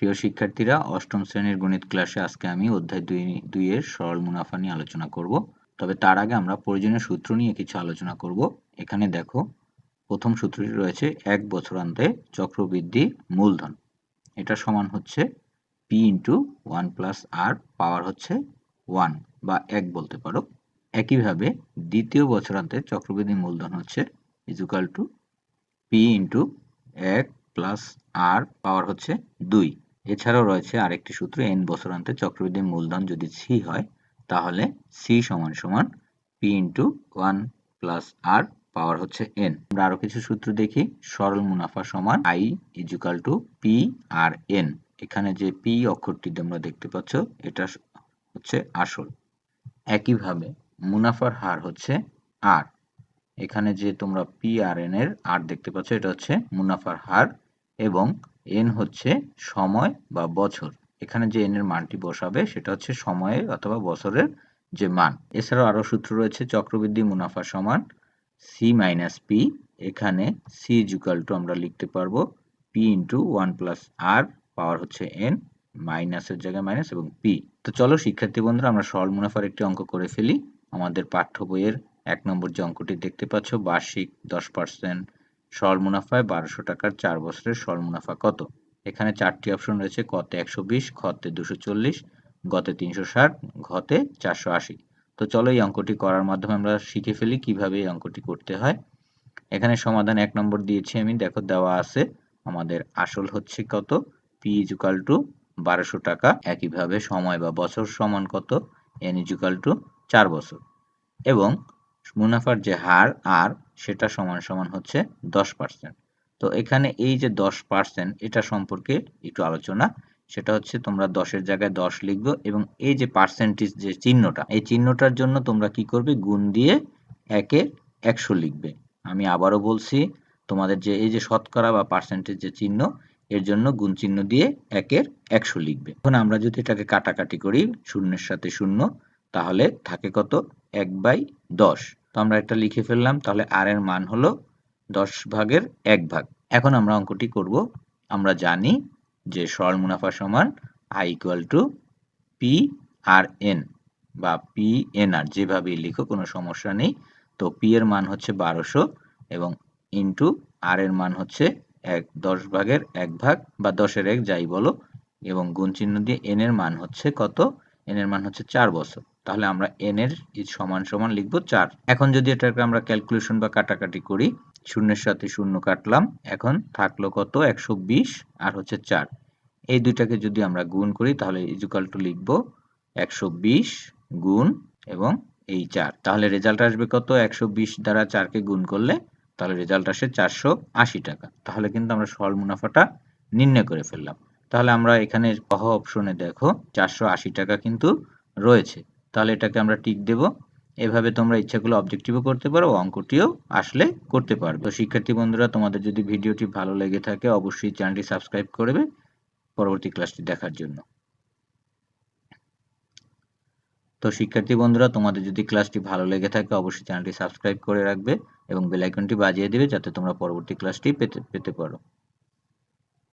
প্রিয় শিক্ষার্থীরা, অষ্টম শ্রেণীর গণিত ক্লাসে আজকে আমি অধ্যায় 2 এর সরল মুনাফা নিয়ে আলোচনা করব। তবে তার আগে আমরা প্রয়োজনীয় সূত্র নিয়ে কিছু আলোচনা করব। এখানে দেখো, প্রথম সূত্রটি রয়েছে 1 বছরান্তে চক্রবৃদ্ধি মূলধন। এটা সমান হচ্ছে p ইন্টু 1 প্লাস r পাওয়ার হচ্ছে 1 বা 1 বলতে পারো। একইভাবে দ্বিতীয় বছরান্তে চক্রবৃদ্ধি মূলধন হচ্ছে equal to p into 1 plus r পাওয়ার হচ্ছে 2। এছাড়াও রয়েছে আরেকটি সূত্র, n বছরান্তে চক্রবৃদ্ধি মূলধন যদি c হয় তাহলে c সমান সমান p ইন্টু 1 প্লাস r পাওয়ার হচ্ছে n। আমরা আরো কিছু সূত্র দেখি। সরল মুনাফা সমান i equal to p R n। এখানে যে p অক্ষরটি তোমরা দেখতে পাচ্ছ এটা হচ্ছে আসল। একইভাবে মুনাফার হার হচ্ছে r। এখানে যে তোমরা পি আর এন এর আর দেখতে পাচ্ছ এটা হচ্ছে মুনাফার হার এবং এন হচ্ছে সময় বা বছর। এখানে যে এন এর মানটি বসাবে সেটা হচ্ছে সময়ের অথবা বছরের যে মান। এছাড়াও আরো সূত্র রয়েছে, চক্রবৃদ্ধি মুনাফা সমান সি মাইনাস পি। এখানে সি ইকুয়াল টু আমরা লিখতে পারবো পি ইন্টু 1 প্লাস আর পাওয়ার হচ্ছে এন, মাইনাসের জায়গায় মাইনাস এবং পি। তো চলো শিক্ষার্থী বন্ধুরা, আমরা সরল মুনাফার একটি অঙ্ক করে ফেলি। আমাদের পাঠ্য বইয়ের 1 নম্বর যে অঙ্কটি দেখতে পাচ্ছ, বার্ষিক 10% সরল মুনাফায় 1200 টাকার 4 বছরের সরল মুনাফা কত? এখানে 4টি অপশন রয়েছে, কতে 120, খতে 240, গতে 360, ঘতে 480। তো চলো এই অঙ্কটি করার মাধ্যমে আমরা শিখে ফেলি কিভাবে এই অঙ্কটি করতে হয়। এখানে সমাধান 1 নম্বর দিয়েছি আমি, দেখো দেওয়া আছে আমাদের আসল হচ্ছে কত, p ইকুয়াল টু 1200 টাকা। একইভাবে সময় বা বছর সমান কত, n ইকুয়াল টু 4 বছর এবং মুনাফার যে হার আর সেটা সমান সমান হচ্ছে 10%। তো এখানে এই যে 10% এটা সম্পর্কে একটু আলোচনা। সেটা হচ্ছে তোমরা 10 জায়গায় 10 লিখবে এবং এই যে পার্সেন্টেজ যে চিহ্নটা, এই চিহ্নটার জন্য তোমরা কি করবে, গুণ দিয়ে 1-এ 100 লিখবে। আমি আবারও বলছি, তোমাদের যে এই যে শতকরা বা পার্সেন্টেজ যে চিহ্ন, এর জন্য গুণ চিহ্ন দিয়ে 1-এর 100 লিখবে। এখন আমরা যদি এটাকে কাটাকাটি করি শূন্যের সাথে শূন্য, তাহলে থাকে কত, 1/10। তো আমরা এটা লিখে ফেললাম। তাহলে আর এর মান হলো 10 ভাগের 1 ভাগ। এখন আমরা অঙ্কটি করব। আমরা জানি যে সরল মুনাফা সমান i equal to P R N বা পি এন আর, যেভাবেই লিখো কোনো সমস্যা নেই। তো পি এর মান হচ্ছে 1200 এবং ইন্টু আর এর মান হচ্ছে 10 ভাগের 1 ভাগ বা 10-এর 1 যাই বলো, এবং গুণ চিহ্ন দিয়ে এন এর মান হচ্ছে কত, এন এর মান হচ্ছে 4 বছর। তাহলে আমরা এন এর সমান সমান লিখব 4। এখন যদি এটাকে আমরা ক্যালকুলেশন বা কাটাকাটি করি, শূন্যের সাথে শূন্য কাটলাম, এখন থাকলো কত, 120 আর হচ্ছে 4। এই দুইটাকে যদি আমরা গুণ করি তাহলে ইকুয়াল টু লিখব 120 গুণ এবং এই 4। তাহলে রেজাল্ট আসবে কত, 120 দ্বারা 4কে গুণ করলে তাহলে রেজাল্ট আসে 480 টাকা। তাহলে কিন্তু আমরা সরল মুনাফাটা নির্ণয় করে ফেললাম। তাহলে আমরা এখানে ক অপশনে দেখো 480 টাকা কিন্তু রয়েছে। তাহলে এটাকে আমরা টিক দেব। এভাবে তোমরা ইচ্ছা করলে অবজেক্টিভও করতে পারো, অঙ্কটিও আসলে করতে পারবে। তো শিক্ষার্থী বন্ধুরা, তোমাদের যদি ভিডিওটি ভালো লেগে থাকে অবশ্যই চ্যানেলটি সাবস্ক্রাইব করবে পরবর্তী ক্লাসটি দেখার জন্য। তো শিক্ষার্থী বন্ধুরা, তোমাদের যদি ক্লাসটি ভালো লেগে থাকে অবশ্যই চ্যানেলটি সাবস্ক্রাইব করে রাখবে এবং বেল আইকনটি বাজিয়ে দিবে যাতে তোমরা পরবর্তী ক্লাসটি পেতে পারো।